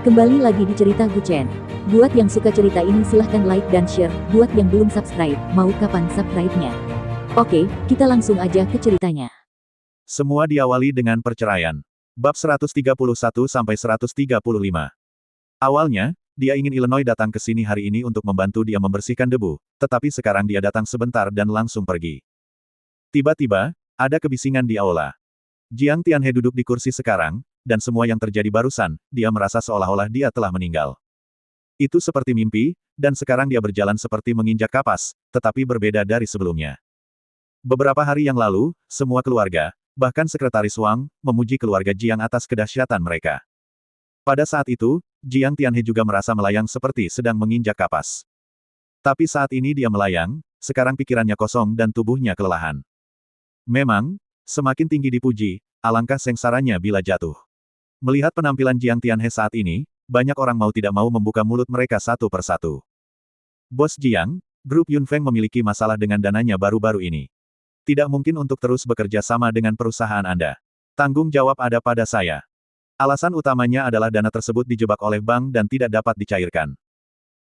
Kembali lagi di cerita Guchen. Buat yang suka cerita ini silahkan like dan share, buat yang belum subscribe, mau kapan subscribe-nya? Oke, kita langsung aja ke ceritanya. Semua diawali dengan perceraian. Bab 131-135. Awalnya, dia ingin Illinois datang ke sini hari ini untuk membantu dia membersihkan debu, tetapi sekarang dia datang sebentar dan langsung pergi. Tiba-tiba, ada kebisingan di aula. Jiang Tianhe duduk di kursi sekarang, dan semua yang terjadi barusan, dia merasa seolah-olah dia telah meninggal. Itu seperti mimpi, dan sekarang dia berjalan seperti menginjak kapas, tetapi berbeda dari sebelumnya. Beberapa hari yang lalu, semua keluarga, bahkan sekretaris Wang, memuji keluarga Jiang atas kedahsyatan mereka. Pada saat itu, Jiang Tianhe juga merasa melayang seperti sedang menginjak kapas. Tapi saat ini dia melayang, sekarang pikirannya kosong dan tubuhnya kelelahan. Memang, semakin tinggi dipuji, alangkah sengsaranya bila jatuh. Melihat penampilan Jiang Tianhe saat ini, banyak orang mau tidak mau membuka mulut mereka satu persatu. Bos Jiang, grup Yunfeng memiliki masalah dengan dananya baru-baru ini. Tidak mungkin untuk terus bekerja sama dengan perusahaan Anda. Tanggung jawab ada pada saya. Alasan utamanya adalah dana tersebut dijebak oleh bank dan tidak dapat dicairkan.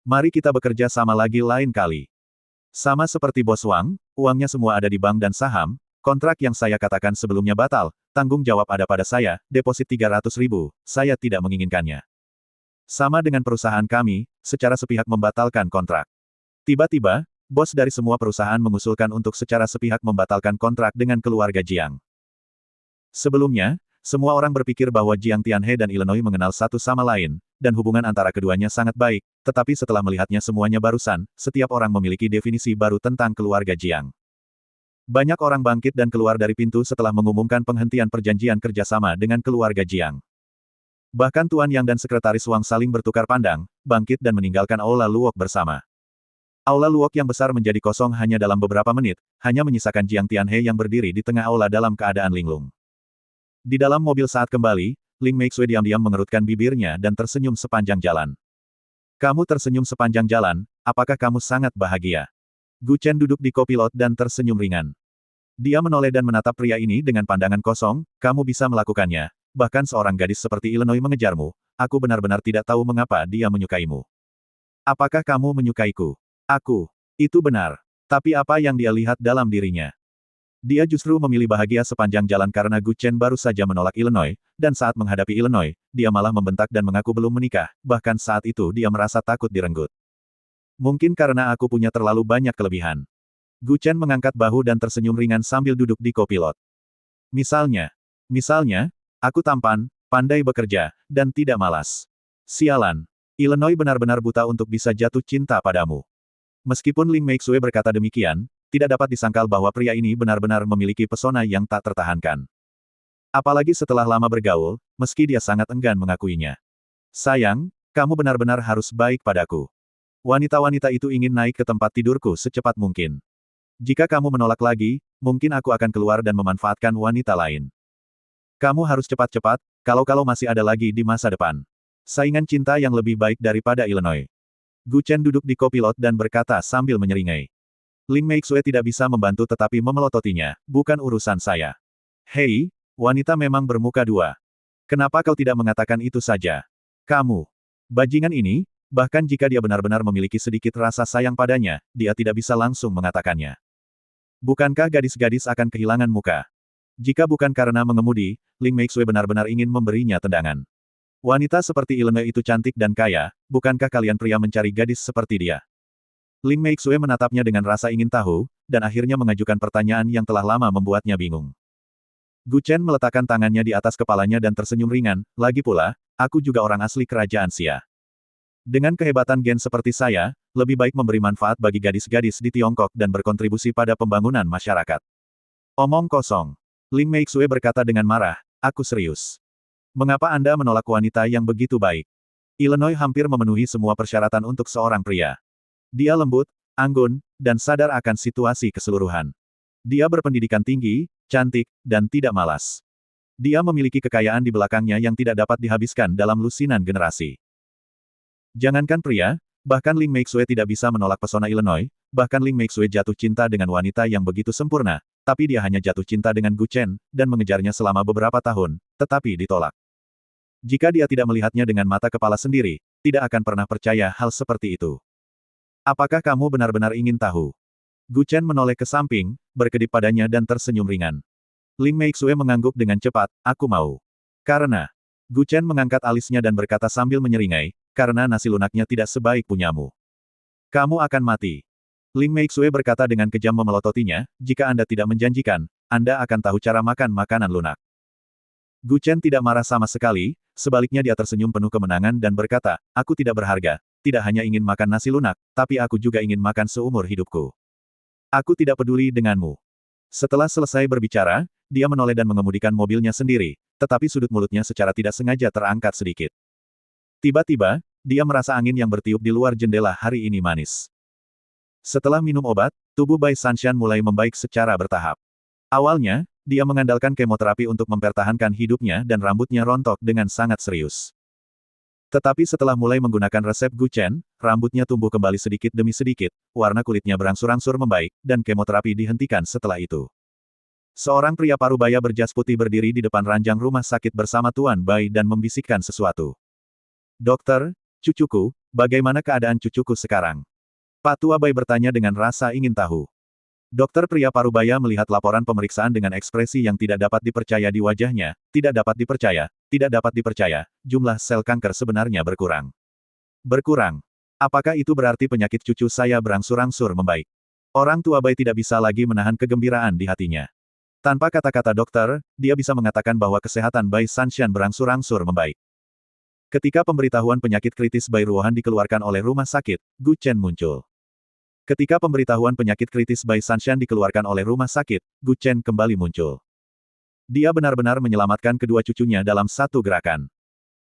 Mari kita bekerja sama lagi lain kali. Sama seperti Bos Wang, uangnya semua ada di bank dan saham, kontrak yang saya katakan sebelumnya batal, tanggung jawab ada pada saya, deposit 300.000, saya tidak menginginkannya. Sama dengan perusahaan kami, secara sepihak membatalkan kontrak. Tiba-tiba, bos dari semua perusahaan mengusulkan untuk secara sepihak membatalkan kontrak dengan keluarga Jiang. Sebelumnya, semua orang berpikir bahwa Jiang Tianhe dan Illinois mengenal satu sama lain, dan hubungan antara keduanya sangat baik, tetapi setelah melihatnya semuanya barusan, setiap orang memiliki definisi baru tentang keluarga Jiang. Banyak orang bangkit dan keluar dari pintu setelah mengumumkan penghentian perjanjian kerjasama dengan keluarga Jiang. Bahkan Tuan Yang dan Sekretaris Wang saling bertukar pandang, bangkit dan meninggalkan Aula Luok bersama. Aula Luok yang besar menjadi kosong hanya dalam beberapa menit, hanya menyisakan Jiang Tianhe yang berdiri di tengah aula dalam keadaan linglung. Di dalam mobil saat kembali, Ling Meixue diam-diam mengerutkan bibirnya dan tersenyum sepanjang jalan. Kamu tersenyum sepanjang jalan, apakah kamu sangat bahagia? Gu Chen duduk di kopilot dan tersenyum ringan. Dia menoleh dan menatap pria ini dengan pandangan kosong, kamu bisa melakukannya, bahkan seorang gadis seperti Illinois mengejarmu, aku benar-benar tidak tahu mengapa dia menyukaimu. Apakah kamu menyukaiku? Aku. Itu benar. Tapi apa yang dia lihat dalam dirinya? Dia justru memilih bahagia sepanjang jalan karena Gu Chen baru saja menolak Illinois, dan saat menghadapi Illinois, dia malah membentak dan mengaku belum menikah, bahkan saat itu dia merasa takut direnggut. Mungkin karena aku punya terlalu banyak kelebihan. Gu Chen mengangkat bahu dan tersenyum ringan sambil duduk di kopilot. Misalnya, aku tampan, pandai bekerja, dan tidak malas. Sialan. Illinois benar-benar buta untuk bisa jatuh cinta padamu. Meskipun Ling Meixue berkata demikian, tidak dapat disangkal bahwa pria ini benar-benar memiliki pesona yang tak tertahankan. Apalagi setelah lama bergaul, meski dia sangat enggan mengakuinya. Sayang, kamu benar-benar harus baik padaku. Wanita-wanita itu ingin naik ke tempat tidurku secepat mungkin. Jika kamu menolak lagi, mungkin aku akan keluar dan memanfaatkan wanita lain. Kamu harus cepat-cepat, kalau masih ada lagi di masa depan. Saingan cinta yang lebih baik daripada Illinois. Gu Chen duduk di kopilot dan berkata sambil menyeringai. Ling Meixue tidak bisa membantu tetapi memelototinya, bukan urusan saya. Hei, wanita memang bermuka dua. Kenapa kau tidak mengatakan itu saja? Kamu. Bajingan ini, bahkan jika dia benar-benar memiliki sedikit rasa sayang padanya, dia tidak bisa langsung mengatakannya. Bukankah gadis-gadis akan kehilangan muka? Jika bukan karena mengemudi, Ling Meixue benar-benar ingin memberinya tendangan. Wanita seperti Illinois itu cantik dan kaya, bukankah kalian pria mencari gadis seperti dia? Ling Meixue menatapnya dengan rasa ingin tahu, dan akhirnya mengajukan pertanyaan yang telah lama membuatnya bingung. Gu Chen meletakkan tangannya di atas kepalanya dan tersenyum ringan, lagi pula, aku juga orang asli kerajaan Xia. Dengan kehebatan gen seperti saya, lebih baik memberi manfaat bagi gadis-gadis di Tiongkok dan berkontribusi pada pembangunan masyarakat. Omong kosong. Ling Meixue berkata dengan marah, aku serius. Mengapa Anda menolak wanita yang begitu baik? Illinois hampir memenuhi semua persyaratan untuk seorang pria. Dia lembut, anggun, dan sadar akan situasi keseluruhan. Dia berpendidikan tinggi, cantik, dan tidak malas. Dia memiliki kekayaan di belakangnya yang tidak dapat dihabiskan dalam lusinan generasi. Jangankan pria, bahkan Ling Meixue tidak bisa menolak pesona Illinois, bahkan Ling Meixue jatuh cinta dengan wanita yang begitu sempurna, tapi dia hanya jatuh cinta dengan Gu Chen, dan mengejarnya selama beberapa tahun, tetapi ditolak. Jika dia tidak melihatnya dengan mata kepala sendiri, tidak akan pernah percaya hal seperti itu. Apakah kamu benar-benar ingin tahu? Gu Chen menoleh ke samping, berkedip padanya dan tersenyum ringan. Ling Meixue mengangguk dengan cepat, aku mau. Karena, Gu Chen mengangkat alisnya dan berkata sambil menyeringai, karena nasi lunaknya tidak sebaik punyamu. Kamu akan mati. Ling Meixue berkata dengan kejam memelototinya, jika Anda tidak menjanjikan, Anda akan tahu cara makan makanan lunak. Gu Chen tidak marah sama sekali, sebaliknya dia tersenyum penuh kemenangan dan berkata, aku tidak berharga, tidak hanya ingin makan nasi lunak, tapi aku juga ingin makan seumur hidupku. Aku tidak peduli denganmu. Setelah selesai berbicara, dia menoleh dan mengemudikan mobilnya sendiri, tetapi sudut mulutnya secara tidak sengaja terangkat sedikit. Tiba-tiba, dia merasa angin yang bertiup di luar jendela hari ini manis. Setelah minum obat, tubuh Bai Sanshan mulai membaik secara bertahap. Awalnya, dia mengandalkan kemoterapi untuk mempertahankan hidupnya dan rambutnya rontok dengan sangat serius. Tetapi setelah mulai menggunakan resep Gu Chen, rambutnya tumbuh kembali sedikit demi sedikit, warna kulitnya berangsur-angsur membaik, dan kemoterapi dihentikan setelah itu. Seorang pria parubaya berjas putih berdiri di depan ranjang rumah sakit bersama Tuan Bai dan membisikkan sesuatu. Dokter, cucuku, bagaimana keadaan cucuku sekarang? Pak Tua Bai bertanya dengan rasa ingin tahu. Dokter pria parubaya melihat laporan pemeriksaan dengan ekspresi yang tidak dapat dipercaya di wajahnya, tidak dapat dipercaya, jumlah sel kanker sebenarnya berkurang. Berkurang. Apakah itu berarti penyakit cucu saya berangsur-angsur membaik? Orang tua Bai tidak bisa lagi menahan kegembiraan di hatinya. Tanpa kata-kata dokter, dia bisa mengatakan bahwa kesehatan Bai Sanshan berangsur-angsur membaik. Ketika pemberitahuan penyakit kritis Bai Ruohan dikeluarkan oleh rumah sakit, Gu Chen muncul. Ketika pemberitahuan penyakit kritis Bai Sanshan dikeluarkan oleh rumah sakit, Gu Chen kembali muncul. Dia benar-benar menyelamatkan kedua cucunya dalam satu gerakan.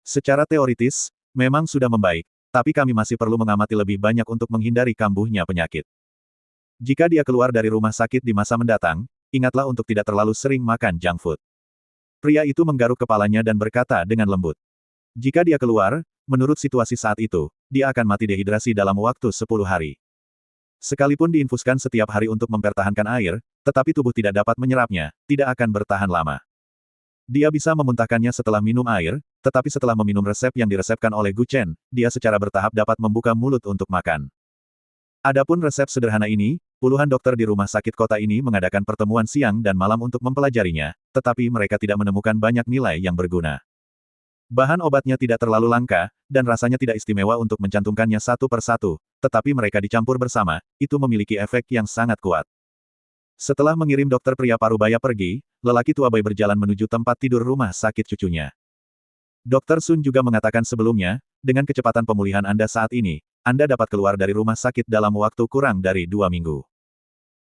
Secara teoritis, memang sudah membaik, tapi kami masih perlu mengamati lebih banyak untuk menghindari kambuhnya penyakit. Jika dia keluar dari rumah sakit di masa mendatang, ingatlah untuk tidak terlalu sering makan junk food. Pria itu menggaruk kepalanya dan berkata dengan lembut. Jika dia keluar, menurut situasi saat itu, dia akan mati dehidrasi dalam waktu 10 hari. Sekalipun diinfuskan setiap hari untuk mempertahankan air, tetapi tubuh tidak dapat menyerapnya, tidak akan bertahan lama. Dia bisa memuntahkannya setelah minum air, tetapi setelah meminum resep yang diresepkan oleh Gu Chen, dia secara bertahap dapat membuka mulut untuk makan. Adapun resep sederhana ini, puluhan dokter di rumah sakit kota ini mengadakan pertemuan siang dan malam untuk mempelajarinya, tetapi mereka tidak menemukan banyak nilai yang berguna. Bahan obatnya tidak terlalu langka, dan rasanya tidak istimewa untuk mencantumkannya satu per satu, tetapi mereka dicampur bersama, itu memiliki efek yang sangat kuat. Setelah mengirim dokter pria parubaya pergi, lelaki tua Bai berjalan menuju tempat tidur rumah sakit cucunya. Dokter Sun juga mengatakan sebelumnya, dengan kecepatan pemulihan Anda saat ini, Anda dapat keluar dari rumah sakit dalam waktu kurang dari 2 minggu.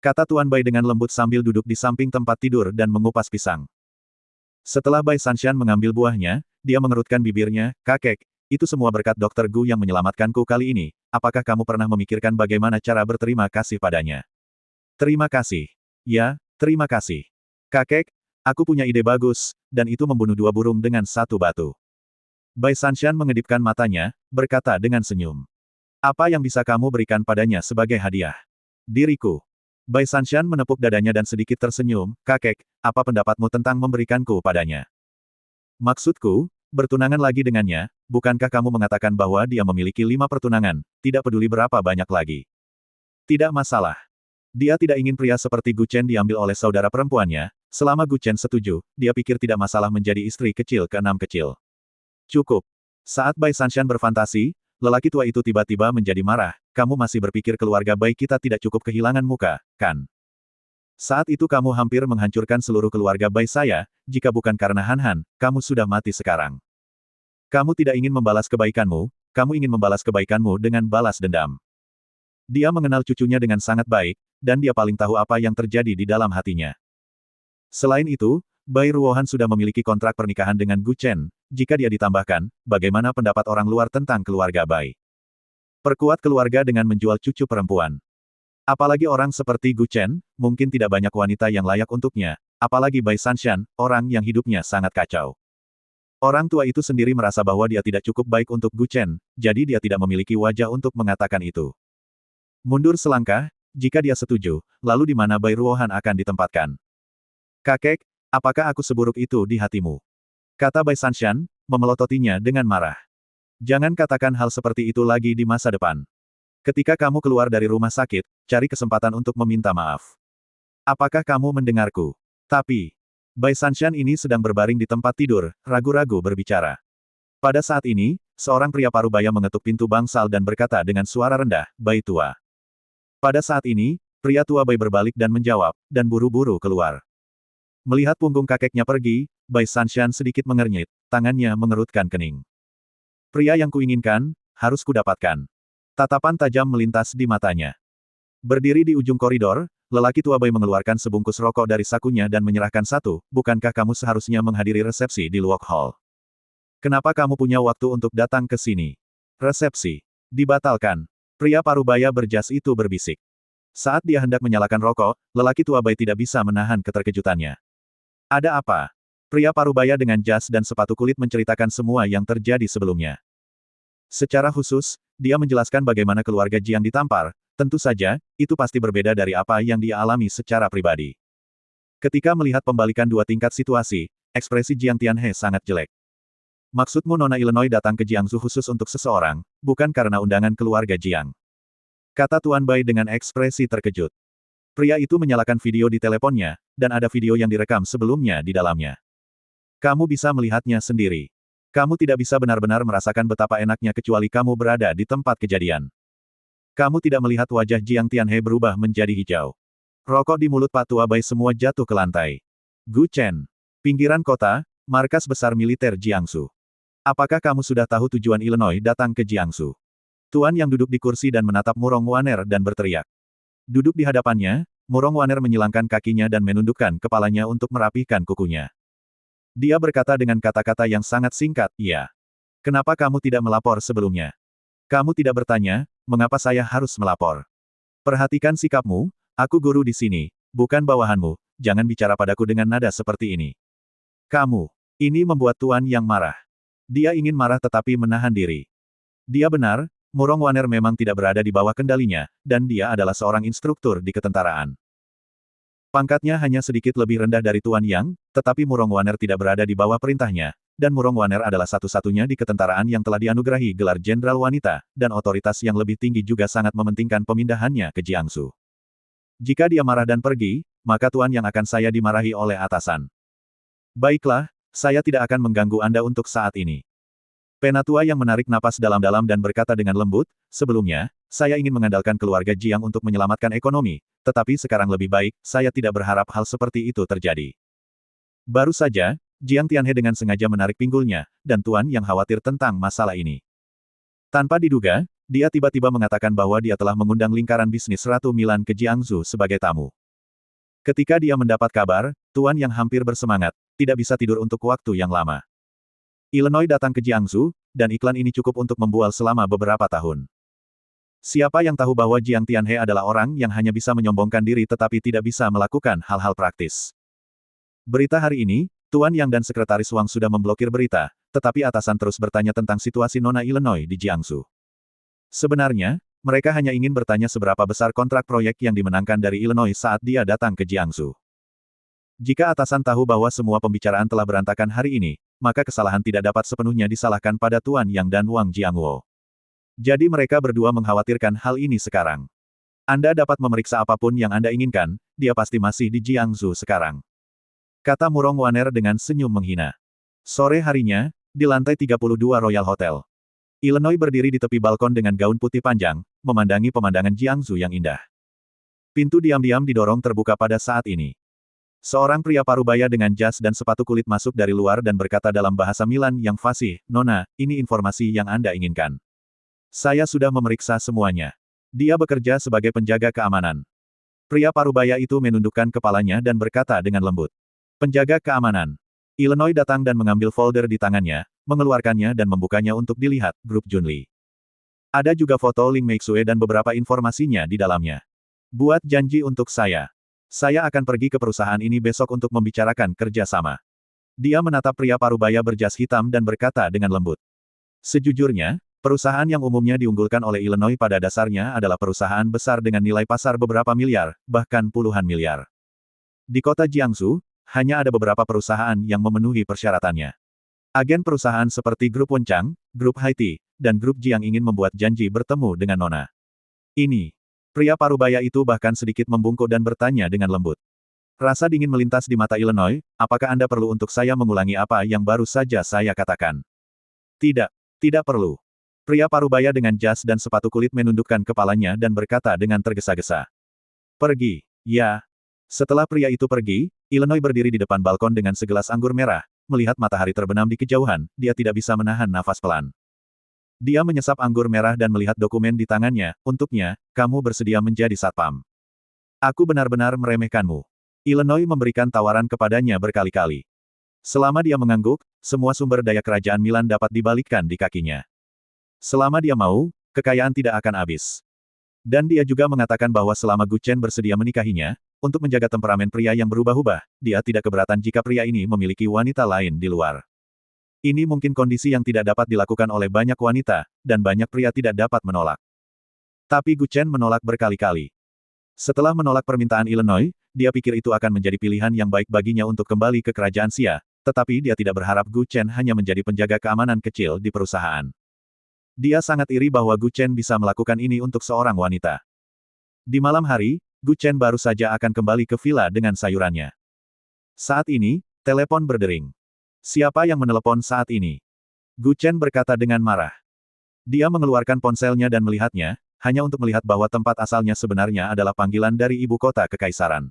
Kata Tuan Bai dengan lembut sambil duduk di samping tempat tidur dan mengupas pisang. Setelah Bai Sanshan mengambil buahnya, dia mengerutkan bibirnya, kakek, itu semua berkat Dr. Gu yang menyelamatkanku kali ini, apakah kamu pernah memikirkan bagaimana cara berterima kasih padanya? Terima kasih. Ya, terima kasih. Kakek, aku punya ide bagus, dan itu membunuh 2 burung dengan 1 batu. Bai Sanshan mengedipkan matanya, berkata dengan senyum. Apa yang bisa kamu berikan padanya sebagai hadiah? Diriku. Bai Sanshan menepuk dadanya dan sedikit tersenyum, kakek, apa pendapatmu tentang memberikanku padanya? Maksudku, bertunangan lagi dengannya, bukankah kamu mengatakan bahwa dia memiliki 5 pertunangan, tidak peduli berapa banyak lagi? Tidak masalah. Dia tidak ingin pria seperti Gu Chen diambil oleh saudara perempuannya, selama Gu Chen setuju, dia pikir tidak masalah menjadi istri kecil ke-6 kecil. Cukup. Saat Bai Sanshan berfantasi, lelaki tua itu tiba-tiba menjadi marah, kamu masih berpikir keluarga baik kita tidak cukup kehilangan muka, kan? Saat itu kamu hampir menghancurkan seluruh keluarga baik saya, jika bukan karena Han Han, kamu sudah mati sekarang. Kamu tidak ingin membalas kebaikanmu, kamu ingin membalas kebaikanmu dengan balas dendam. Dia mengenal cucunya dengan sangat baik, dan dia paling tahu apa yang terjadi di dalam hatinya. Selain itu, Bai Ruohan sudah memiliki kontrak pernikahan dengan Gu Chen, jika dia ditambahkan, bagaimana pendapat orang luar tentang keluarga Bai? Perkuat keluarga dengan menjual cucu perempuan. Apalagi orang seperti Gu Chen, mungkin tidak banyak wanita yang layak untuknya, apalagi Bai Sanshan, orang yang hidupnya sangat kacau. Orang tua itu sendiri merasa bahwa dia tidak cukup baik untuk Gu Chen, jadi dia tidak memiliki wajah untuk mengatakan itu. Mundur selangkah, jika dia setuju, lalu di mana Bai Ruohan akan ditempatkan? Kakek, apakah aku seburuk itu di hatimu? Kata Bai Sanshan, memelototinya dengan marah. Jangan katakan hal seperti itu lagi di masa depan. Ketika kamu keluar dari rumah sakit, cari kesempatan untuk meminta maaf. Apakah kamu mendengarku? Tapi, Bai Sanshan ini sedang berbaring di tempat tidur, ragu-ragu berbicara. Pada saat ini, seorang pria parubaya mengetuk pintu bangsal dan berkata dengan suara rendah, "Bai tua." Pada saat ini, pria tua Bai berbalik dan menjawab, dan buru-buru keluar. Melihat punggung kakeknya pergi, Bai Sanshan sedikit mengernyit, tangannya mengerutkan kening. Pria yang kuinginkan, harus kudapatkan. Tatapan tajam melintas di matanya. Berdiri di ujung koridor, lelaki tua Bai mengeluarkan sebungkus rokok dari sakunya dan menyerahkan satu, "Bukankah kamu seharusnya menghadiri resepsi di Luok Hall? Kenapa kamu punya waktu untuk datang ke sini?" "Resepsi dibatalkan." Pria parubaya berjas itu berbisik. Saat dia hendak menyalakan rokok, lelaki tua Bai tidak bisa menahan keterkejutannya. "Ada apa?" Pria parubaya dengan jas dan sepatu kulit menceritakan semua yang terjadi sebelumnya. Secara khusus, dia menjelaskan bagaimana keluarga Jiang ditampar. Tentu saja, itu pasti berbeda dari apa yang dia alami secara pribadi. Ketika melihat pembalikan dua tingkat situasi, ekspresi Jiang Tianhe sangat jelek. "Maksudmu Nona Illinois datang ke Jiangsu khusus untuk seseorang, bukan karena undangan keluarga Jiang?" kata Tuan Bai dengan ekspresi terkejut. Pria itu menyalakan video di teleponnya, dan ada video yang direkam sebelumnya di dalamnya. "Kamu bisa melihatnya sendiri. Kamu tidak bisa benar-benar merasakan betapa enaknya kecuali kamu berada di tempat kejadian. Kamu tidak melihat wajah Jiang Tianhe berubah menjadi hijau. Rokok di mulut Pak Tua Bai semua jatuh ke lantai. Gu Chen. Pinggiran kota, markas besar militer Jiangsu. Apakah kamu sudah tahu tujuan Illinois datang ke Jiangsu?" Tuan yang duduk di kursi dan menatap Murong Waner dan berteriak. Duduk di hadapannya, Murong Waner menyilangkan kakinya dan menundukkan kepalanya untuk merapihkan kukunya. Dia berkata dengan kata-kata yang sangat singkat, "Iya. Kenapa kamu tidak melapor sebelumnya? Kamu tidak bertanya, mengapa saya harus melapor? Perhatikan sikapmu, aku guru di sini, bukan bawahanmu, jangan bicara padaku dengan nada seperti ini." "Kamu." Ini membuat Tuan yang marah. Dia ingin marah tetapi menahan diri. Dia benar, Murong Waner memang tidak berada di bawah kendalinya, dan dia adalah seorang instruktur di ketentaraan. Pangkatnya hanya sedikit lebih rendah dari Tuan Yang, tetapi Murong Waner tidak berada di bawah perintahnya, dan Murong Waner adalah satu-satunya di ketentaraan yang telah dianugerahi gelar jenderal wanita, dan otoritas yang lebih tinggi juga sangat mementingkan pemindahannya ke Jiangsu. Jika dia marah dan pergi, maka Tuan Yang akan saya dimarahi oleh atasan. "Baiklah, saya tidak akan mengganggu Anda untuk saat ini." Penatua yang menarik napas dalam-dalam dan berkata dengan lembut, "Sebelumnya, saya ingin mengandalkan keluarga Jiang untuk menyelamatkan ekonomi, tetapi sekarang lebih baik, saya tidak berharap hal seperti itu terjadi." Baru saja, Jiang Tianhe dengan sengaja menarik pinggulnya, dan Tuan yang khawatir tentang masalah ini. Tanpa diduga, dia tiba-tiba mengatakan bahwa dia telah mengundang lingkaran bisnis Ratu Milan ke Jiangsu sebagai tamu. Ketika dia mendapat kabar, Tuan yang hampir bersemangat, tidak bisa tidur untuk waktu yang lama. Illinois datang ke Jiangsu, dan iklan ini cukup untuk membual selama beberapa tahun. Siapa yang tahu bahwa Jiang Tianhe adalah orang yang hanya bisa menyombongkan diri tetapi tidak bisa melakukan hal-hal praktis. Berita hari ini, Tuan Yang dan Sekretaris Wang sudah memblokir berita, tetapi atasan terus bertanya tentang situasi Nona Illinois di Jiangsu. Sebenarnya, mereka hanya ingin bertanya seberapa besar kontrak proyek yang dimenangkan dari Illinois saat dia datang ke Jiangsu. Jika atasan tahu bahwa semua pembicaraan telah berantakan hari ini, maka kesalahan tidak dapat sepenuhnya disalahkan pada Tuan Yang dan Wang Jiangwo. Jadi mereka berdua mengkhawatirkan hal ini sekarang. "Anda dapat memeriksa apapun yang Anda inginkan, dia pasti masih di Jiangsu sekarang," kata Murong Waner dengan senyum menghina. Sore harinya, di lantai 32 Royal Hotel. Illinois berdiri di tepi balkon dengan gaun putih panjang, memandangi pemandangan Jiangsu yang indah. Pintu diam-diam didorong terbuka pada saat ini. Seorang pria parubaya dengan jas dan sepatu kulit masuk dari luar dan berkata dalam bahasa Milan yang fasih, "Nona, ini informasi yang Anda inginkan. Saya sudah memeriksa semuanya. Dia bekerja sebagai penjaga keamanan." Pria parubaya itu menundukkan kepalanya dan berkata dengan lembut. "Penjaga keamanan." Illinois datang dan mengambil folder di tangannya, mengeluarkannya dan membukanya untuk dilihat, grup Junli. Ada juga foto Ling Meixue dan beberapa informasinya di dalamnya. "Buat janji untuk saya. Saya akan pergi ke perusahaan ini besok untuk membicarakan kerjasama." Dia menatap pria parubaya berjas hitam dan berkata dengan lembut. Sejujurnya, perusahaan yang umumnya diunggulkan oleh Illinois pada dasarnya adalah perusahaan besar dengan nilai pasar beberapa miliar, bahkan puluhan miliar. Di kota Jiangsu, hanya ada beberapa perusahaan yang memenuhi persyaratannya. Agen perusahaan seperti Grup Wenchang, Grup Haiti, dan Grup Jiang ingin membuat janji bertemu dengan Nona. Ini. Pria parubaya itu bahkan sedikit membungkuk dan bertanya dengan lembut. Rasa dingin melintas di mata Illinois, apakah Anda perlu untuk saya mengulangi apa yang baru saja saya katakan? Tidak, tidak perlu. Pria parubaya dengan jas dan sepatu kulit menundukkan kepalanya dan berkata dengan tergesa-gesa. Pergi, ya. Setelah pria itu pergi, Illinois berdiri di depan balkon dengan segelas anggur merah. Melihat matahari terbenam di kejauhan, dia tidak bisa menahan nafas pelan. Dia menyesap anggur merah dan melihat dokumen di tangannya. Untuknya, kamu bersedia menjadi satpam. Aku benar-benar meremehkanmu. Illinois memberikan tawaran kepadanya berkali-kali. Selama dia mengangguk, semua sumber daya kerajaan Milan dapat dibalikkan di kakinya. Selama dia mau, kekayaan tidak akan habis. Dan dia juga mengatakan bahwa selama Gu Chen bersedia menikahinya, untuk menjaga temperamen pria yang berubah-ubah, dia tidak keberatan jika pria ini memiliki wanita lain di luar. Ini mungkin kondisi yang tidak dapat dilakukan oleh banyak wanita, dan banyak pria tidak dapat menolak. Tapi Gu Chen menolak berkali-kali. Setelah menolak permintaan Illinois, dia pikir itu akan menjadi pilihan yang baik baginya untuk kembali ke kerajaan Xia, tetapi dia tidak berharap Gu Chen hanya menjadi penjaga keamanan kecil di perusahaan. Dia sangat iri bahwa Gu Chen bisa melakukan ini untuk seorang wanita. Di malam hari, Gu Chen baru saja akan kembali ke villa dengan sayurannya. Saat ini, telepon berdering. Siapa yang menelepon saat ini? Gu Chen berkata dengan marah. Dia mengeluarkan ponselnya dan melihatnya, hanya untuk melihat bahwa tempat asalnya sebenarnya adalah panggilan dari ibu kota kekaisaran.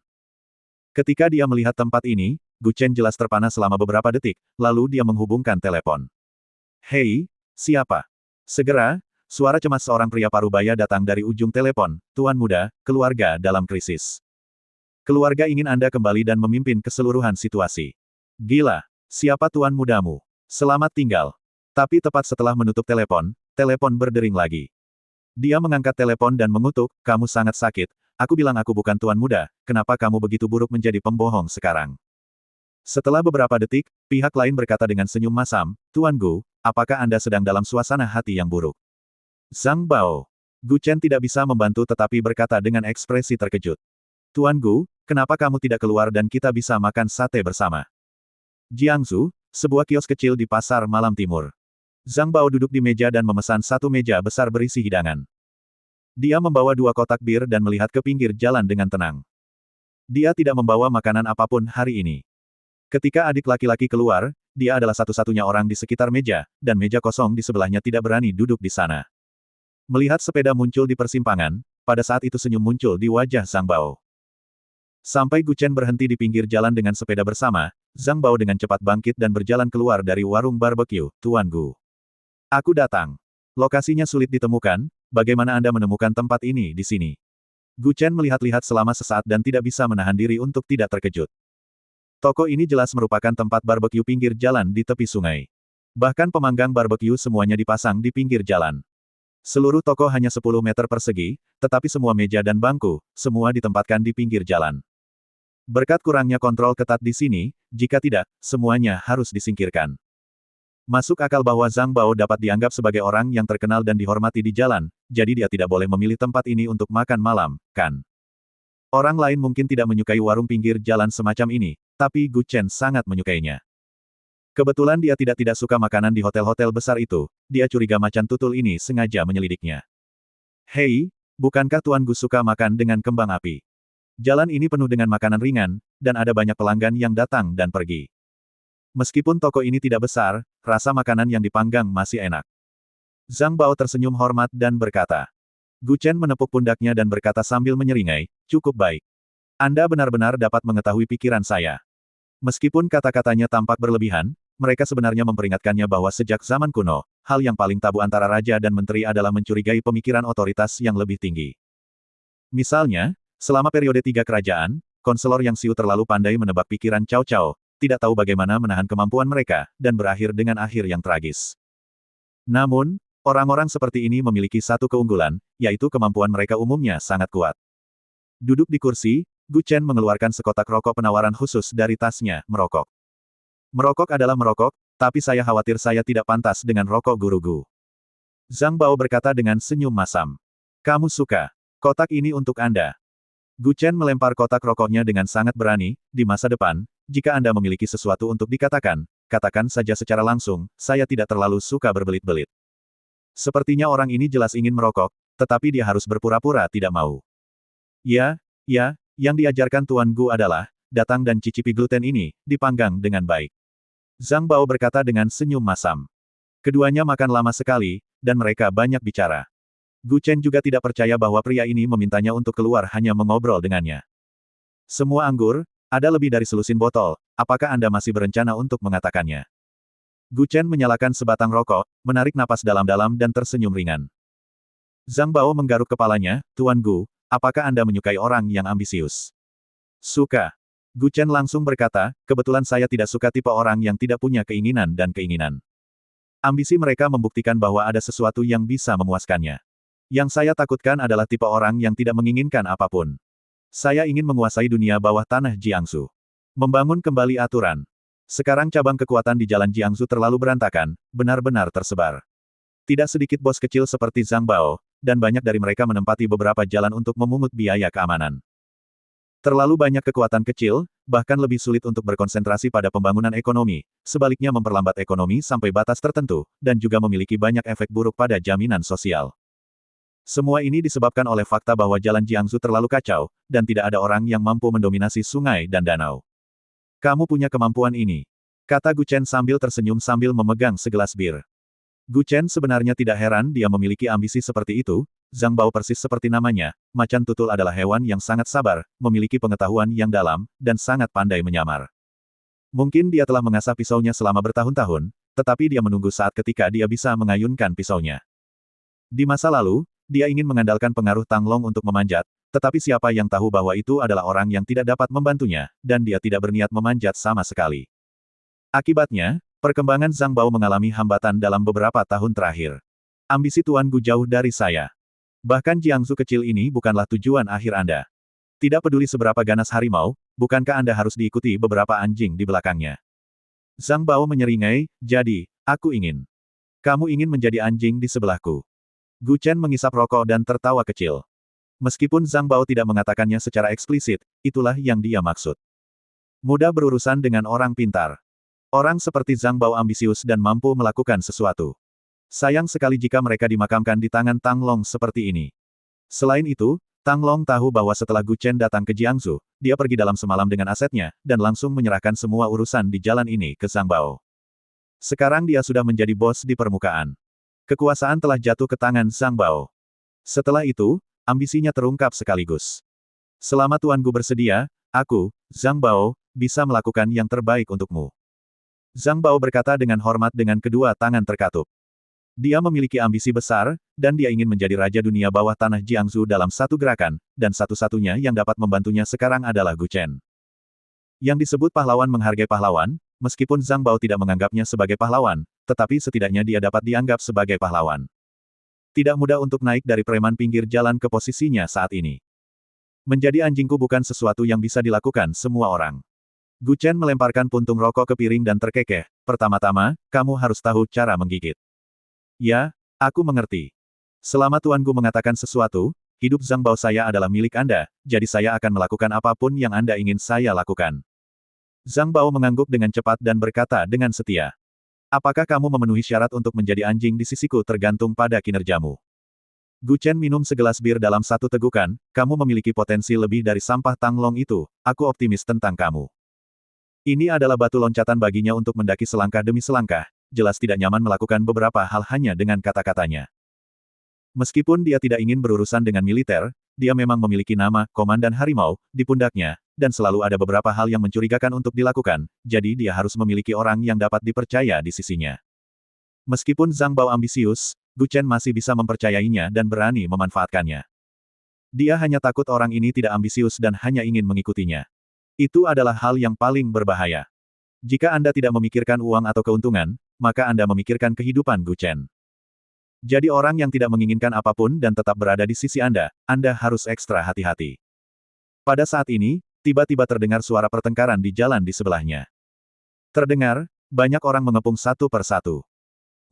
Ketika dia melihat tempat ini, Gu Chen jelas terpana selama beberapa detik, lalu dia menghubungkan telepon. Hei, siapa? Segera, suara cemas seorang pria parubaya datang dari ujung telepon. Tuan muda, keluarga dalam krisis. Keluarga ingin Anda kembali dan memimpin keseluruhan situasi. Gila. Siapa tuan mudamu? Selamat tinggal. Tapi tepat setelah menutup telepon, telepon berdering lagi. Dia mengangkat telepon dan mengutuk, kamu sangat sakit. Aku bilang aku bukan tuan muda, kenapa kamu begitu buruk menjadi pembohong sekarang? Setelah beberapa detik, pihak lain berkata dengan senyum masam, Tuan Gu, apakah Anda sedang dalam suasana hati yang buruk? Zhang Bao. Gu Chen tidak bisa membantu tetapi berkata dengan ekspresi terkejut. Tuan Gu, kenapa kamu tidak keluar dan kita bisa makan sate bersama? Jiangsu, sebuah kios kecil di pasar malam timur. Zhang Bao duduk di meja dan memesan satu meja besar berisi hidangan. Dia membawa 2 kotak bir dan melihat ke pinggir jalan dengan tenang. Dia tidak membawa makanan apapun hari ini. Ketika adik laki-laki keluar, dia adalah satu-satunya orang di sekitar meja, dan meja kosong di sebelahnya tidak berani duduk di sana. Melihat sepeda muncul di persimpangan, pada saat itu senyum muncul di wajah Zhang Bao. Sampai Gu Chen berhenti di pinggir jalan dengan sepeda bersama, Zhang Bao dengan cepat bangkit dan berjalan keluar dari warung barbecue, Tuan Gu. Aku datang. Lokasinya sulit ditemukan, bagaimana Anda menemukan tempat ini di sini? Gu Chen melihat-lihat selama sesaat dan tidak bisa menahan diri untuk tidak terkejut. Toko ini jelas merupakan tempat barbecue pinggir jalan di tepi sungai. Bahkan pemanggang barbecue semuanya dipasang di pinggir jalan. Seluruh toko hanya 10 meter persegi, tetapi semua meja dan bangku, semua ditempatkan di pinggir jalan. Berkat kurangnya kontrol ketat di sini, jika tidak, semuanya harus disingkirkan. Masuk akal bahwa Zhang Bao dapat dianggap sebagai orang yang terkenal dan dihormati di jalan, jadi dia tidak boleh memilih tempat ini untuk makan malam, kan? Orang lain mungkin tidak menyukai warung pinggir jalan semacam ini, tapi Gu Chen sangat menyukainya. Kebetulan dia tidak suka makanan di hotel-hotel besar itu, dia curiga macan tutul ini sengaja menyelidiknya. Hei, bukankah Tuan Gu suka makan dengan kembang api? Jalan ini penuh dengan makanan ringan, dan ada banyak pelanggan yang datang dan pergi. Meskipun toko ini tidak besar, rasa makanan yang dipanggang masih enak. Zhang Bao tersenyum hormat dan berkata. Gu Chen menepuk pundaknya dan berkata sambil menyeringai, cukup baik. Anda benar-benar dapat mengetahui pikiran saya. Meskipun kata-katanya tampak berlebihan, mereka sebenarnya memperingatkannya bahwa sejak zaman kuno, hal yang paling tabu antara raja dan menteri adalah mencurigai pemikiran otoritas yang lebih tinggi. Misalnya, selama periode 3 kerajaan, konselor yang Siu terlalu pandai menebak pikiran Cao Cao, tidak tahu bagaimana menahan kemampuan mereka, dan berakhir dengan akhir yang tragis. Namun, orang-orang seperti ini memiliki satu keunggulan, yaitu kemampuan mereka umumnya sangat kuat. Duduk di kursi, Gu Chen mengeluarkan sekotak rokok penawaran khusus dari tasnya, merokok. Merokok adalah merokok, tapi saya khawatir saya tidak pantas dengan rokok Guru Gu. Zhang Bao berkata dengan senyum masam. Kamu suka. Kotak ini untuk Anda. Gu Chen melempar kotak rokoknya dengan sangat berani, di masa depan, jika Anda memiliki sesuatu untuk dikatakan, katakan saja secara langsung, saya tidak terlalu suka berbelit-belit. Sepertinya orang ini jelas ingin merokok, tetapi dia harus berpura-pura tidak mau. Ya, yang diajarkan Tuan Gu adalah, datang dan cicipi gluten ini, dipanggang dengan baik. Zhang Bao berkata dengan senyum masam. Keduanya makan lama sekali, dan mereka banyak bicara. Gu Chen juga tidak percaya bahwa pria ini memintanya untuk keluar hanya mengobrol dengannya. Semua anggur, ada lebih dari selusin botol, apakah Anda masih berencana untuk mengatakannya? Gu Chen menyalakan sebatang rokok, menarik napas dalam-dalam dan tersenyum ringan. Zhang Bao menggaruk kepalanya, Tuan Gu, apakah Anda menyukai orang yang ambisius? Suka. Gu Chen langsung berkata, kebetulan saya tidak suka tipe orang yang tidak punya keinginan dan keinginan. Ambisi mereka membuktikan bahwa ada sesuatu yang bisa memuaskannya. Yang saya takutkan adalah tipe orang yang tidak menginginkan apapun. Saya ingin menguasai dunia bawah tanah Jiangsu. Membangun kembali aturan. Sekarang cabang kekuatan di jalan Jiangsu terlalu berantakan, benar-benar tersebar. Tidak sedikit bos kecil seperti Zhang Bao, dan banyak dari mereka menempati beberapa jalan untuk memungut biaya keamanan. Terlalu banyak kekuatan kecil, bahkan lebih sulit untuk berkonsentrasi pada pembangunan ekonomi, sebaliknya memperlambat ekonomi sampai batas tertentu, dan juga memiliki banyak efek buruk pada jaminan sosial. Semua ini disebabkan oleh fakta bahwa jalan Jiangsu terlalu kacau, dan tidak ada orang yang mampu mendominasi sungai dan danau. Kamu punya kemampuan ini, kata Gu Chen sambil tersenyum sambil memegang segelas bir. Gu Chen sebenarnya tidak heran dia memiliki ambisi seperti itu. Zhang Bao persis seperti namanya, macan tutul adalah hewan yang sangat sabar, memiliki pengetahuan yang dalam, dan sangat pandai menyamar. Mungkin dia telah mengasah pisaunya selama bertahun-tahun, tetapi dia menunggu saat ketika dia bisa mengayunkan pisaunya. Di masa lalu, dia ingin mengandalkan pengaruh Tang Long untuk memanjat, tetapi siapa yang tahu bahwa itu adalah orang yang tidak dapat membantunya, dan dia tidak berniat memanjat sama sekali. Akibatnya, perkembangan Zhang Bao mengalami hambatan dalam beberapa tahun terakhir. Ambisi Tuan Gu jauh dari saya. Bahkan Jiangsu kecil ini bukanlah tujuan akhir Anda. Tidak peduli seberapa ganas harimau, bukankah Anda harus diikuti beberapa anjing di belakangnya? Zhang Bao menyeringai, jadi, aku ingin. Kamu ingin menjadi anjing di sebelahku. Gu Chen mengisap rokok dan tertawa kecil. Meskipun Zhang Bao tidak mengatakannya secara eksplisit, itulah yang dia maksud. Mudah berurusan dengan orang pintar. Orang seperti Zhang Bao ambisius dan mampu melakukan sesuatu. Sayang sekali jika mereka dimakamkan di tangan Tang Long seperti ini. Selain itu, Tang Long tahu bahwa setelah Gu Chen datang ke Jiangsu, dia pergi dalam semalam dengan asetnya, dan langsung menyerahkan semua urusan di jalan ini ke Zhang Bao. Sekarang dia sudah menjadi bos di permukaan. Kekuasaan telah jatuh ke tangan Zhang Bao. Setelah itu, ambisinya terungkap sekaligus. Selama Tuan Gu bersedia, aku, Zhang Bao, bisa melakukan yang terbaik untukmu. Zhang Bao berkata dengan hormat dengan kedua tangan terkatup. Dia memiliki ambisi besar, dan dia ingin menjadi raja dunia bawah tanah Jiangsu dalam satu gerakan, dan satu-satunya yang dapat membantunya sekarang adalah Gu Chen. Yang disebut pahlawan menghargai pahlawan, meskipun Zhang Bao tidak menganggapnya sebagai pahlawan, tetapi setidaknya dia dapat dianggap sebagai pahlawan. Tidak mudah untuk naik dari preman pinggir jalan ke posisinya saat ini. Menjadi anjingku bukan sesuatu yang bisa dilakukan semua orang. Gu Chen melemparkan puntung rokok ke piring dan terkekeh. Pertama-tama, kamu harus tahu cara menggigit. Ya, aku mengerti. Selama Tuan Gu mengatakan sesuatu, hidup Zhang Bao saya adalah milik Anda, jadi saya akan melakukan apapun yang Anda ingin saya lakukan. Zhang Bao mengangguk dengan cepat dan berkata dengan setia. Apakah kamu memenuhi syarat untuk menjadi anjing di sisiku tergantung pada kinerjamu? Gu Chen minum segelas bir dalam satu tegukan, kamu memiliki potensi lebih dari sampah Tang Long itu, aku optimis tentang kamu. Ini adalah batu loncatan baginya untuk mendaki selangkah demi selangkah, jelas tidak nyaman melakukan beberapa hal hanya dengan kata-katanya. Meskipun dia tidak ingin berurusan dengan militer, dia memang memiliki nama, Komandan Harimau, di pundaknya, dan selalu ada beberapa hal yang mencurigakan untuk dilakukan, jadi dia harus memiliki orang yang dapat dipercaya di sisinya. Meskipun Zhang Bao ambisius, Gu Chen masih bisa mempercayainya dan berani memanfaatkannya. Dia hanya takut orang ini tidak ambisius dan hanya ingin mengikutinya. Itu adalah hal yang paling berbahaya. Jika Anda tidak memikirkan uang atau keuntungan, maka Anda memikirkan kehidupan Gu Chen. Jadi orang yang tidak menginginkan apapun dan tetap berada di sisi Anda harus ekstra hati-hati. Pada saat ini, tiba-tiba terdengar suara pertengkaran di jalan di sebelahnya. Terdengar, banyak orang mengepung satu per satu.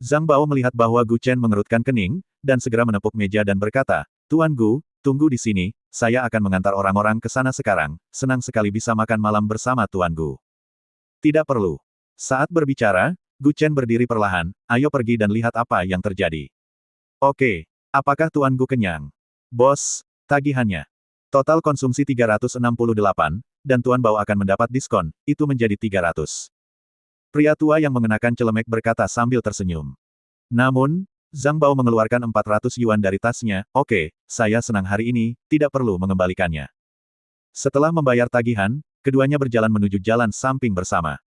Zhang Bao melihat bahwa Gu Chen mengerutkan kening, dan segera menepuk meja dan berkata, Tuan Gu, tunggu di sini, saya akan mengantar orang-orang ke sana sekarang, senang sekali bisa makan malam bersama Tuan Gu. Tidak perlu. Saat berbicara, Gu Chen berdiri perlahan, ayo pergi dan lihat apa yang terjadi. Oke, apakah Tuan Gu kenyang? Bos, tagihannya. Total konsumsi 368, dan Tuan Bao akan mendapat diskon, itu menjadi 300. Pria tua yang mengenakan celemek berkata sambil tersenyum. Namun, Zhang Bao mengeluarkan 400 yuan dari tasnya, oke, saya senang hari ini, tidak perlu mengembalikannya. Setelah membayar tagihan, keduanya berjalan menuju jalan samping bersama.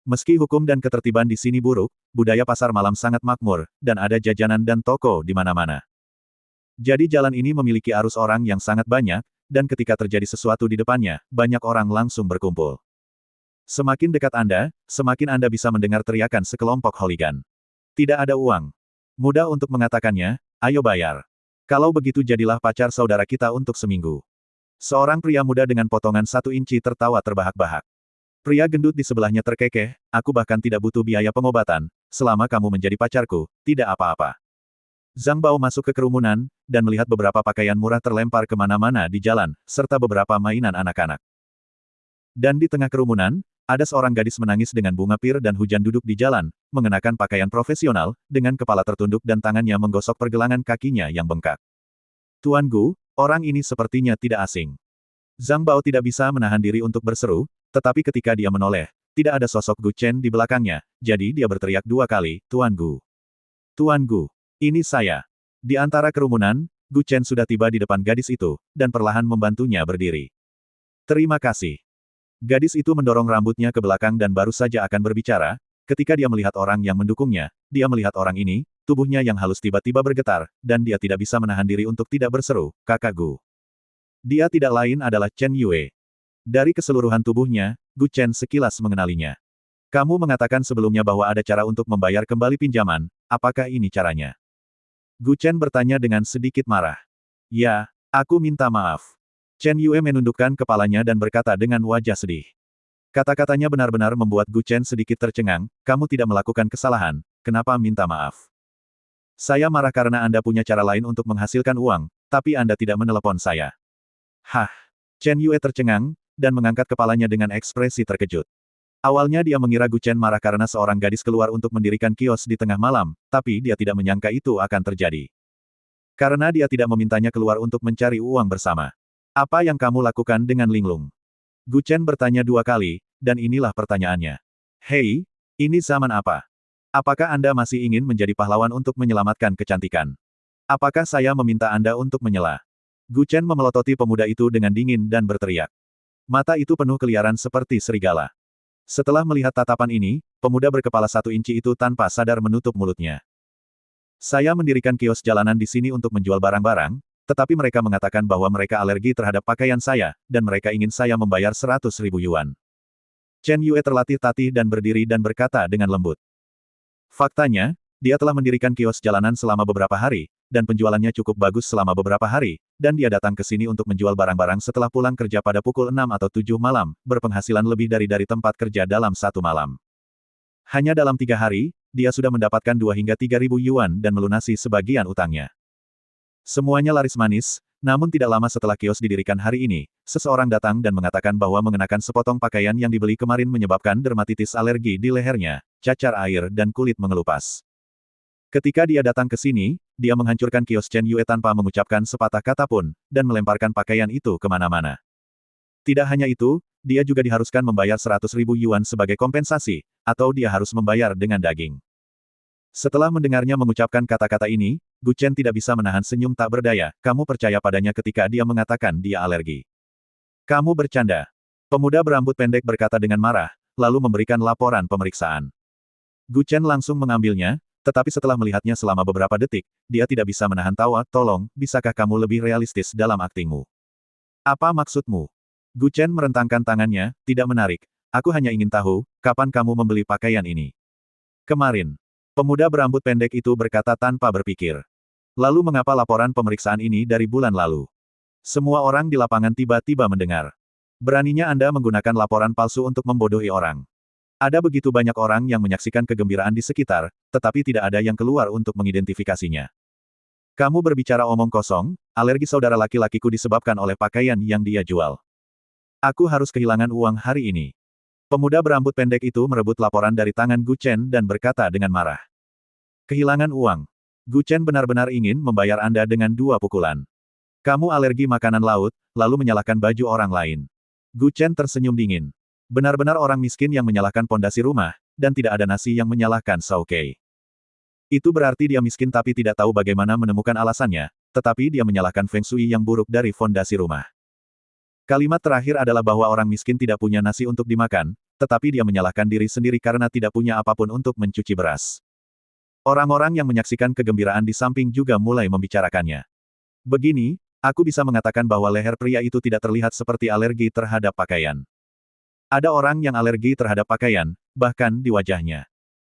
Meski hukum dan ketertiban di sini buruk, budaya pasar malam sangat makmur, dan ada jajanan dan toko di mana-mana. Jadi jalan ini memiliki arus orang yang sangat banyak, dan ketika terjadi sesuatu di depannya, banyak orang langsung berkumpul. Semakin dekat Anda, semakin Anda bisa mendengar teriakan sekelompok hooligan. Tidak ada uang. Mudah untuk mengatakannya, ayo bayar. Kalau begitu jadilah pacar saudara kita untuk seminggu. Seorang pria muda dengan potongan 1 inci tertawa terbahak-bahak. Pria gendut di sebelahnya terkekeh, aku bahkan tidak butuh biaya pengobatan, selama kamu menjadi pacarku, tidak apa-apa. Zhang Bao masuk ke kerumunan, dan melihat beberapa pakaian murah terlempar kemana-mana di jalan, serta beberapa mainan anak-anak. Dan di tengah kerumunan, ada seorang gadis menangis dengan bunga pir dan hujan duduk di jalan, mengenakan pakaian profesional, dengan kepala tertunduk dan tangannya menggosok pergelangan kakinya yang bengkak. Tuan Gu, orang ini sepertinya tidak asing. Zhang Bao tidak bisa menahan diri untuk berseru, tetapi ketika dia menoleh, tidak ada sosok Gu Chen di belakangnya, jadi dia berteriak 2 kali, Tuan Gu. Tuan Gu, ini saya. Di antara kerumunan, Gu Chen sudah tiba di depan gadis itu, dan perlahan membantunya berdiri. Terima kasih. Gadis itu mendorong rambutnya ke belakang dan baru saja akan berbicara, ketika dia melihat orang yang mendukungnya, dia melihat orang ini, tubuhnya yang halus tiba-tiba bergetar, dan dia tidak bisa menahan diri untuk tidak berseru, Kakak Gu. Dia tidak lain adalah Chen Yue. Dari keseluruhan tubuhnya, Gu Chen sekilas mengenalinya. Kamu mengatakan sebelumnya bahwa ada cara untuk membayar kembali pinjaman, apakah ini caranya? Gu Chen bertanya dengan sedikit marah. Ya, aku minta maaf. Chen Yue menundukkan kepalanya dan berkata dengan wajah sedih. Kata-katanya benar-benar membuat Gu Chen sedikit tercengang, kamu tidak melakukan kesalahan, kenapa minta maaf? Saya marah karena Anda punya cara lain untuk menghasilkan uang, tapi Anda tidak menelepon saya. Hah? Chen Yue tercengang, dan mengangkat kepalanya dengan ekspresi terkejut. Awalnya dia mengira Gu Chen marah karena seorang gadis keluar untuk mendirikan kios di tengah malam, tapi dia tidak menyangka itu akan terjadi. Karena dia tidak memintanya keluar untuk mencari uang bersama. Apa yang kamu lakukan dengan Linglung? Gu Chen bertanya 2 kali, dan inilah pertanyaannya. Hei, ini zaman apa? Apakah Anda masih ingin menjadi pahlawan untuk menyelamatkan kecantikan? Apakah saya meminta Anda untuk menyela? Gu Chen memelototi pemuda itu dengan dingin dan berteriak. Mata itu penuh keliaran seperti serigala. Setelah melihat tatapan ini, pemuda berkepala 1 inci itu tanpa sadar menutup mulutnya. Saya mendirikan kios jalanan di sini untuk menjual barang-barang, tetapi mereka mengatakan bahwa mereka alergi terhadap pakaian saya, dan mereka ingin saya membayar 100.000 yuan. Chen Yue terlatih-tatih dan berdiri dan berkata dengan lembut. Faktanya, dia telah mendirikan kios jalanan selama beberapa hari, dan penjualannya cukup bagus selama beberapa hari, dan dia datang ke sini untuk menjual barang-barang setelah pulang kerja pada pukul 6 atau 7 malam, berpenghasilan lebih dari tempat kerja dalam 1 malam. Hanya dalam 3 hari, dia sudah mendapatkan 2 hingga 3.000 yuan dan melunasi sebagian utangnya. Semuanya laris manis, namun tidak lama setelah kios didirikan hari ini, seseorang datang dan mengatakan bahwa mengenakan sepotong pakaian yang dibeli kemarin menyebabkan dermatitis alergi di lehernya, cacar air dan kulit mengelupas. Ketika dia datang ke sini, dia menghancurkan kios Chen Yue tanpa mengucapkan sepatah kata pun, dan melemparkan pakaian itu kemana-mana. Tidak hanya itu, dia juga diharuskan membayar 100.000 yuan sebagai kompensasi, atau dia harus membayar dengan daging. Setelah mendengarnya mengucapkan kata-kata ini, Gu Chen tidak bisa menahan senyum tak berdaya, kamu percaya padanya ketika dia mengatakan dia alergi. Kamu bercanda. Pemuda berambut pendek berkata dengan marah, lalu memberikan laporan pemeriksaan. Gu Chen langsung mengambilnya, tetapi setelah melihatnya selama beberapa detik, dia tidak bisa menahan tawa, tolong, bisakah kamu lebih realistis dalam aktingmu? Apa maksudmu? Gu Chen merentangkan tangannya, tidak menarik. Aku hanya ingin tahu, kapan kamu membeli pakaian ini? Kemarin. Pemuda berambut pendek itu berkata tanpa berpikir. Lalu mengapa laporan pemeriksaan ini dari bulan lalu? Semua orang di lapangan tiba-tiba mendengar. Beraninya Anda menggunakan laporan palsu untuk membodohi orang. Ada begitu banyak orang yang menyaksikan kegembiraan di sekitar, tetapi tidak ada yang keluar untuk mengidentifikasinya. Kamu berbicara omong kosong, alergi saudara laki-lakiku disebabkan oleh pakaian yang dia jual. Aku harus kehilangan uang hari ini. Pemuda berambut pendek itu merebut laporan dari tangan Gu Chen dan berkata dengan marah. Kehilangan uang. Gu Chen benar-benar ingin membayar Anda dengan 2 pukulan. Kamu alergi makanan laut, lalu menyalahkan baju orang lain. Gu Chen tersenyum dingin. Benar-benar orang miskin yang menyalahkan pondasi rumah, dan tidak ada nasi yang menyalahkan Shao Kei. Itu berarti dia miskin tapi tidak tahu bagaimana menemukan alasannya, tetapi dia menyalahkan Feng Shui yang buruk dari fondasi rumah. Kalimat terakhir adalah bahwa orang miskin tidak punya nasi untuk dimakan, tetapi dia menyalahkan diri sendiri karena tidak punya apapun untuk mencuci beras. Orang-orang yang menyaksikan kegembiraan di samping juga mulai membicarakannya. Begini, aku bisa mengatakan bahwa leher pria itu tidak terlihat seperti alergi terhadap pakaian. Ada orang yang alergi terhadap pakaian, bahkan di wajahnya.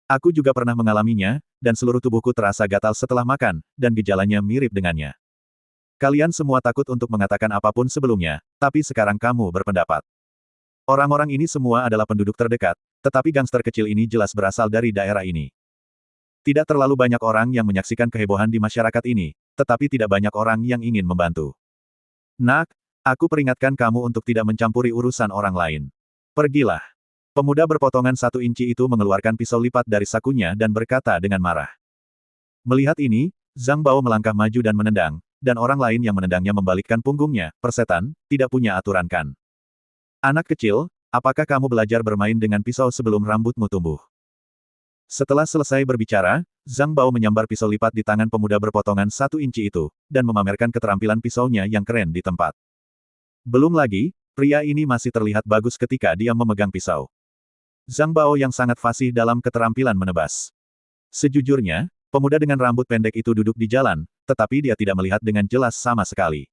Aku juga pernah mengalaminya, dan seluruh tubuhku terasa gatal setelah makan, dan gejalanya mirip dengannya. Kalian semua takut untuk mengatakan apapun sebelumnya, tapi sekarang kamu berpendapat. Orang-orang ini semua adalah penduduk terdekat, tetapi gangster kecil ini jelas berasal dari daerah ini. Tidak terlalu banyak orang yang menyaksikan kehebohan di masyarakat ini, tetapi tidak banyak orang yang ingin membantu. Nak, aku peringatkan kamu untuk tidak mencampuri urusan orang lain. Pergilah. Pemuda berpotongan 1 inci itu mengeluarkan pisau lipat dari sakunya dan berkata dengan marah. Melihat ini, Zhang Bao melangkah maju dan menendang, dan orang lain yang menendangnya membalikkan punggungnya, persetan, tidak punya aturan kan. Anak kecil, apakah kamu belajar bermain dengan pisau sebelum rambutmu tumbuh? Setelah selesai berbicara, Zhang Bao menyambar pisau lipat di tangan pemuda berpotongan 1 inci itu, dan memamerkan keterampilan pisaunya yang keren di tempat. Belum lagi, pria ini masih terlihat bagus ketika dia memegang pisau. Zhang Bao yang sangat fasih dalam keterampilan menebas. Sejujurnya, pemuda dengan rambut pendek itu duduk di jalan, tetapi dia tidak melihat dengan jelas sama sekali.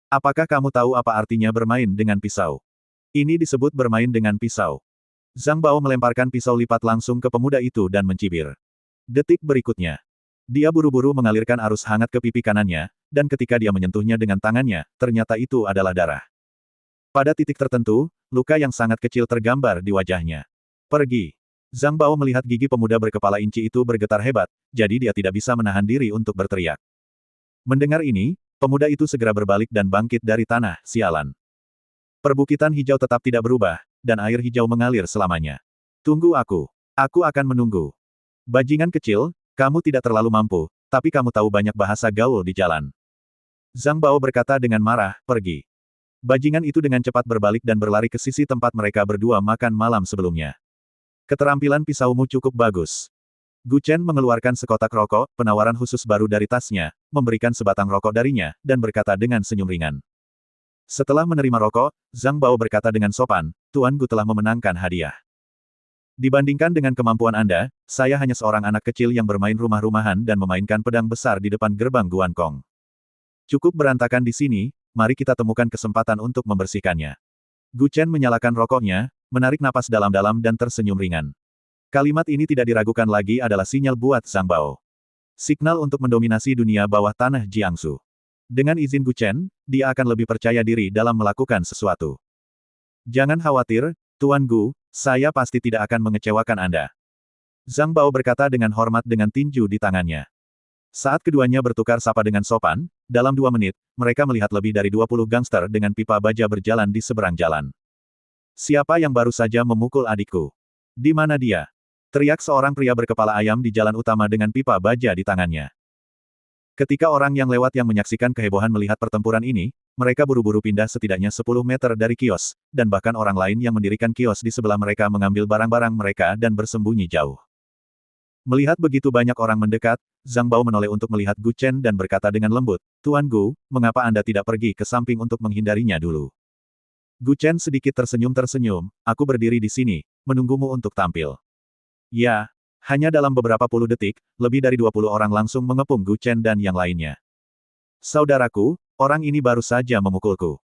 Apakah kamu tahu apa artinya bermain dengan pisau? Ini disebut bermain dengan pisau. Zhang Bao melemparkan pisau lipat langsung ke pemuda itu dan mencibir. Detik berikutnya, dia buru-buru mengalirkan arus hangat ke pipi kanannya, dan ketika dia menyentuhnya dengan tangannya, ternyata itu adalah darah. Pada titik tertentu, luka yang sangat kecil tergambar di wajahnya. Pergi. Zhang Bao melihat gigi pemuda berkepala inci itu bergetar hebat, jadi dia tidak bisa menahan diri untuk berteriak. Mendengar ini, pemuda itu segera berbalik dan bangkit dari tanah, sialan. Perbukitan hijau tetap tidak berubah, dan air hijau mengalir selamanya. Tunggu aku. Aku akan menunggu. Bajingan kecil, kamu tidak terlalu mampu, tapi kamu tahu banyak bahasa gaul di jalan. Zhang Bao berkata dengan marah, pergi. Bajingan itu dengan cepat berbalik dan berlari ke sisi tempat mereka berdua makan malam sebelumnya. Keterampilan pisaumu cukup bagus. Gu Chen mengeluarkan sekotak rokok, penawaran khusus baru dari tasnya, memberikan sebatang rokok darinya, dan berkata dengan senyum ringan. Setelah menerima rokok, Zhang Bao berkata dengan sopan, Tuan Gu telah memenangkan hadiah. Dibandingkan dengan kemampuan Anda, saya hanya seorang anak kecil yang bermain rumah-rumahan dan memainkan pedang besar di depan gerbang Guan Kong. Cukup berantakan di sini, mari kita temukan kesempatan untuk membersihkannya. Gu Chen menyalakan rokoknya, menarik napas dalam-dalam dan tersenyum ringan. Kalimat ini tidak diragukan lagi adalah sinyal buat Zhang Bao. Signal untuk mendominasi dunia bawah tanah Jiangsu. Dengan izin Gu Chen, dia akan lebih percaya diri dalam melakukan sesuatu. Jangan khawatir, Tuan Gu, saya pasti tidak akan mengecewakan Anda. Zhang Bao berkata dengan hormat dengan tinju di tangannya. Saat keduanya bertukar sapa dengan sopan, dalam 2 menit, mereka melihat lebih dari 20 gangster dengan pipa baja berjalan di seberang jalan. Siapa yang baru saja memukul adikku? Di mana dia? Teriak seorang pria berkepala ayam di jalan utama dengan pipa baja di tangannya. Ketika orang yang lewat yang menyaksikan kehebohan melihat pertempuran ini, mereka buru-buru pindah setidaknya 10 meter dari kios, dan bahkan orang lain yang mendirikan kios di sebelah mereka mengambil barang-barang mereka dan bersembunyi jauh. Melihat begitu banyak orang mendekat, Zhang Bao menoleh untuk melihat Gu Chen dan berkata dengan lembut, Tuan Gu, mengapa Anda tidak pergi ke samping untuk menghindarinya dulu? Gu Chen sedikit tersenyum-tersenyum, aku berdiri di sini, menunggumu untuk tampil. Ya, hanya dalam beberapa puluh detik, lebih dari 20 orang langsung mengepung Gu Chen dan yang lainnya. Saudaraku, orang ini baru saja memukulku.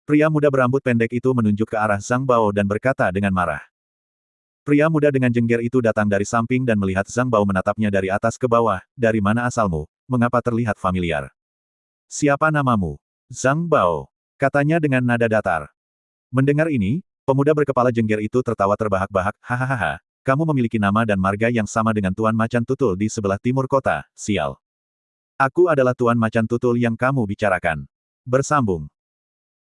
Pria muda berambut pendek itu menunjuk ke arah Zhang Bao dan berkata dengan marah. Pria muda dengan jengger itu datang dari samping dan melihat Zhang Bao menatapnya dari atas ke bawah, dari mana asalmu, mengapa terlihat familiar? Siapa namamu? Zhang Bao, katanya dengan nada datar. Mendengar ini, pemuda berkepala jengger itu tertawa terbahak-bahak, hahaha, kamu memiliki nama dan marga yang sama dengan Tuan Macan Tutul di sebelah timur kota, sial. Aku adalah Tuan Macan Tutul yang kamu bicarakan. Bersambung.